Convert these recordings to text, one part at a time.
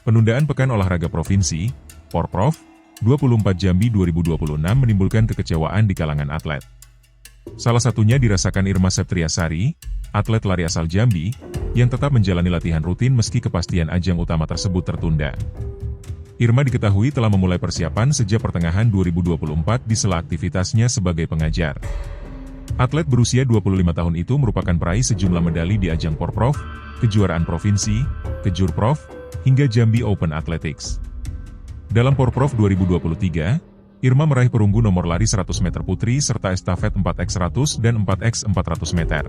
Penundaan Pekan Olahraga Provinsi, Porprov, 24 Jambi 2026 menimbulkan kekecewaan di kalangan atlet. Salah satunya dirasakan Irma Septriasari, atlet lari asal Jambi, yang tetap menjalani latihan rutin meski kepastian ajang utama tersebut tertunda. Irma diketahui telah memulai persiapan sejak pertengahan 2024 di sela aktivitasnya sebagai pengajar. Atlet berusia 25 tahun itu merupakan peraih sejumlah medali di ajang Porprov, kejuaraan provinsi, Kejurprov, hingga Jambi Open Athletics. Dalam Porprov 2023, Irma meraih perunggu nomor lari 100 meter putri serta estafet 4x100 dan 4x400 meter.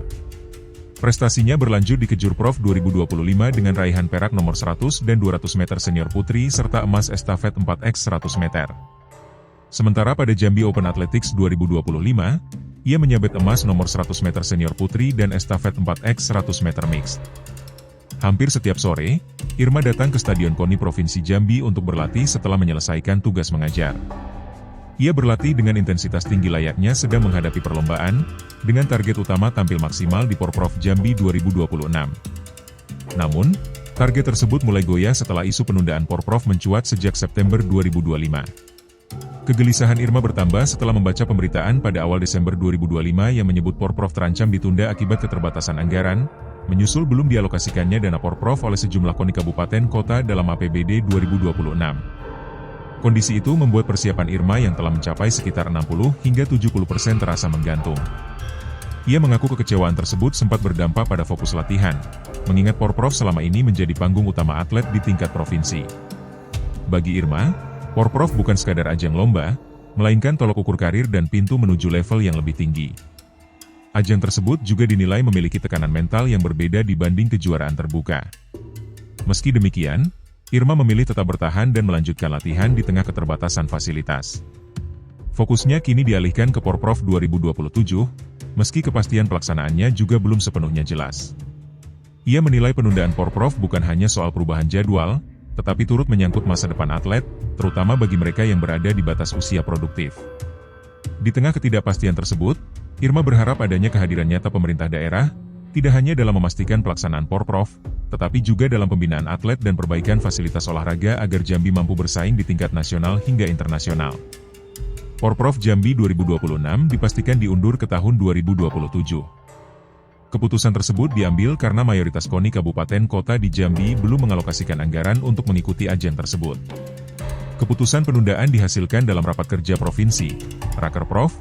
Prestasinya berlanjut di Kejurprov 2025 dengan raihan perak nomor 100 dan 200 meter senior putri serta emas estafet 4x100 meter. Sementara pada Jambi Open Athletics 2025, ia menyabet emas nomor 100 meter senior putri dan estafet 4x100 meter mixed. Hampir setiap sore, Irma datang ke Stadion KONI Provinsi Jambi untuk berlatih setelah menyelesaikan tugas mengajar. Ia berlatih dengan intensitas tinggi layaknya sedang menghadapi perlombaan, dengan target utama tampil maksimal di Porprov Jambi 2026. Namun, target tersebut mulai goyah setelah isu penundaan Porprov mencuat sejak September 2025. Kegelisahan Irma bertambah setelah membaca pemberitaan pada awal Desember 2025 yang menyebut Porprov terancam ditunda akibat keterbatasan anggaran, menyusul belum dialokasikannya dana Porprov oleh sejumlah KONI kabupaten kota dalam APBD 2026. Kondisi itu membuat persiapan Irma yang telah mencapai sekitar 60 hingga 70% terasa menggantung. Ia mengaku kekecewaan tersebut sempat berdampak pada fokus latihan, mengingat Porprov selama ini menjadi panggung utama atlet di tingkat provinsi. Bagi Irma, Porprov bukan sekadar ajang lomba, melainkan tolok ukur karir dan pintu menuju level yang lebih tinggi. Ajang tersebut juga dinilai memiliki tekanan mental yang berbeda dibanding kejuaraan terbuka. Meski demikian, Irma memilih tetap bertahan dan melanjutkan latihan di tengah keterbatasan fasilitas. Fokusnya kini dialihkan ke Porprov 2027, meski kepastian pelaksanaannya juga belum sepenuhnya jelas. Ia menilai penundaan Porprov bukan hanya soal perubahan jadwal, tetapi turut menyangkut masa depan atlet, terutama bagi mereka yang berada di batas usia produktif. Di tengah ketidakpastian tersebut, Irma berharap adanya kehadiran nyata pemerintah daerah, tidak hanya dalam memastikan pelaksanaan Porprov, tetapi juga dalam pembinaan atlet dan perbaikan fasilitas olahraga agar Jambi mampu bersaing di tingkat nasional hingga internasional. Porprov Jambi 2026 dipastikan diundur ke tahun 2027. Keputusan tersebut diambil karena mayoritas KONI kabupaten kota di Jambi belum mengalokasikan anggaran untuk mengikuti ajang tersebut. Keputusan penundaan dihasilkan dalam rapat kerja provinsi, Rakerprov,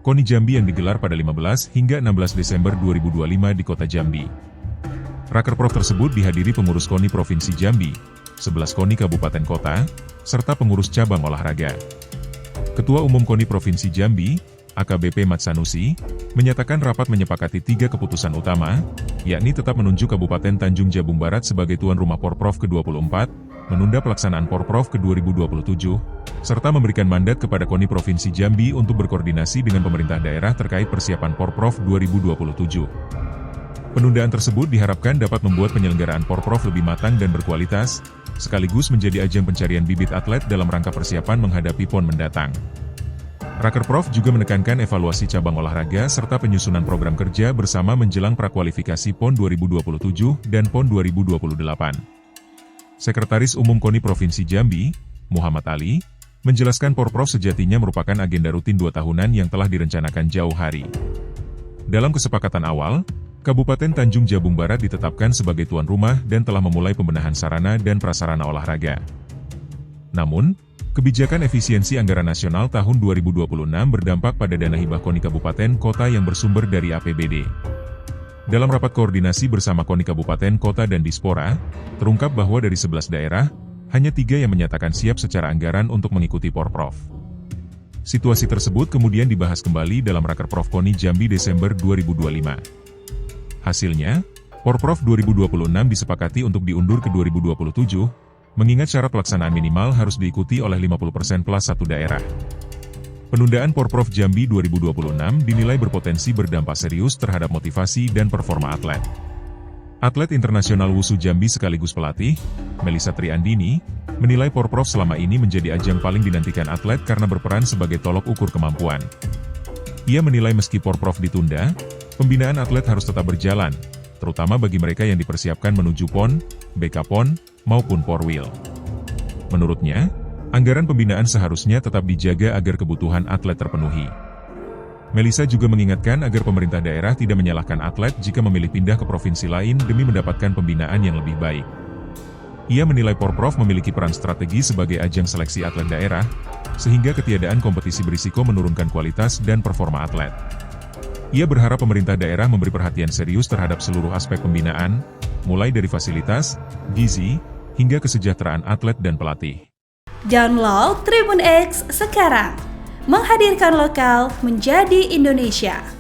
KONI Jambi yang digelar pada 15 hingga 16 Desember 2025 di kota Jambi. Rakerprov tersebut dihadiri pengurus KONI Provinsi Jambi, 11 KONI kabupaten kota, serta pengurus cabang olahraga. Ketua Umum KONI Provinsi Jambi, AKBP Mat Sanusi, menyatakan rapat menyepakati 3 keputusan utama, yakni tetap menunjuk Kabupaten Tanjung Jabung Barat sebagai tuan rumah Porprov ke-24, menunda pelaksanaan Porprov ke-2027, serta memberikan mandat kepada KONI Provinsi Jambi untuk berkoordinasi dengan pemerintah daerah terkait persiapan Porprov 2027. Penundaan tersebut diharapkan dapat membuat penyelenggaraan Porprov lebih matang dan berkualitas, sekaligus menjadi ajang pencarian bibit atlet dalam rangka persiapan menghadapi PON mendatang. Rakerprov juga menekankan evaluasi cabang olahraga serta penyusunan program kerja bersama menjelang prakualifikasi PON 2027 dan PON 2028. Sekretaris Umum KONI Provinsi Jambi, Muhammad Ali, menjelaskan Porprov sejatinya merupakan agenda rutin 2 tahunan yang telah direncanakan jauh hari. Dalam kesepakatan awal, Kabupaten Tanjung Jabung Barat ditetapkan sebagai tuan rumah dan telah memulai pembenahan sarana dan prasarana olahraga. Namun, kebijakan efisiensi anggaran nasional tahun 2026 berdampak pada dana hibah KONI Kabupaten Kota yang bersumber dari APBD. Dalam rapat koordinasi bersama KONI Kabupaten Kota dan Dispora, terungkap bahwa dari 11 daerah, hanya 3 yang menyatakan siap secara anggaran untuk mengikuti Porprov. Situasi tersebut kemudian dibahas kembali dalam Rakerprov KONI Jambi Desember 2025. Hasilnya, Porprov 2026 disepakati untuk diundur ke 2027, mengingat syarat pelaksanaan minimal harus diikuti oleh 50% plus 1 daerah. Penundaan Porprov Jambi 2026 dinilai berpotensi berdampak serius terhadap motivasi dan performa atlet. Atlet internasional Wusu Jambi sekaligus pelatih, Melissa Triandini, menilai Porprov selama ini menjadi ajang paling dinantikan atlet karena berperan sebagai tolok ukur kemampuan. Ia menilai meski Porprov ditunda, pembinaan atlet harus tetap berjalan, terutama bagi mereka yang dipersiapkan menuju PON, BK PON, maupun Porwil. Menurutnya, anggaran pembinaan seharusnya tetap dijaga agar kebutuhan atlet terpenuhi. Melissa juga mengingatkan agar pemerintah daerah tidak menyalahkan atlet jika memilih pindah ke provinsi lain demi mendapatkan pembinaan yang lebih baik. Ia menilai Porprov memiliki peran strategi sebagai ajang seleksi atlet daerah, sehingga ketiadaan kompetisi berisiko menurunkan kualitas dan performa atlet. Ia berharap pemerintah daerah memberi perhatian serius terhadap seluruh aspek pembinaan, mulai dari fasilitas, gizi, hingga kesejahteraan atlet dan pelatih. Download Tribun X sekarang, menghadirkan lokal menjadi Indonesia.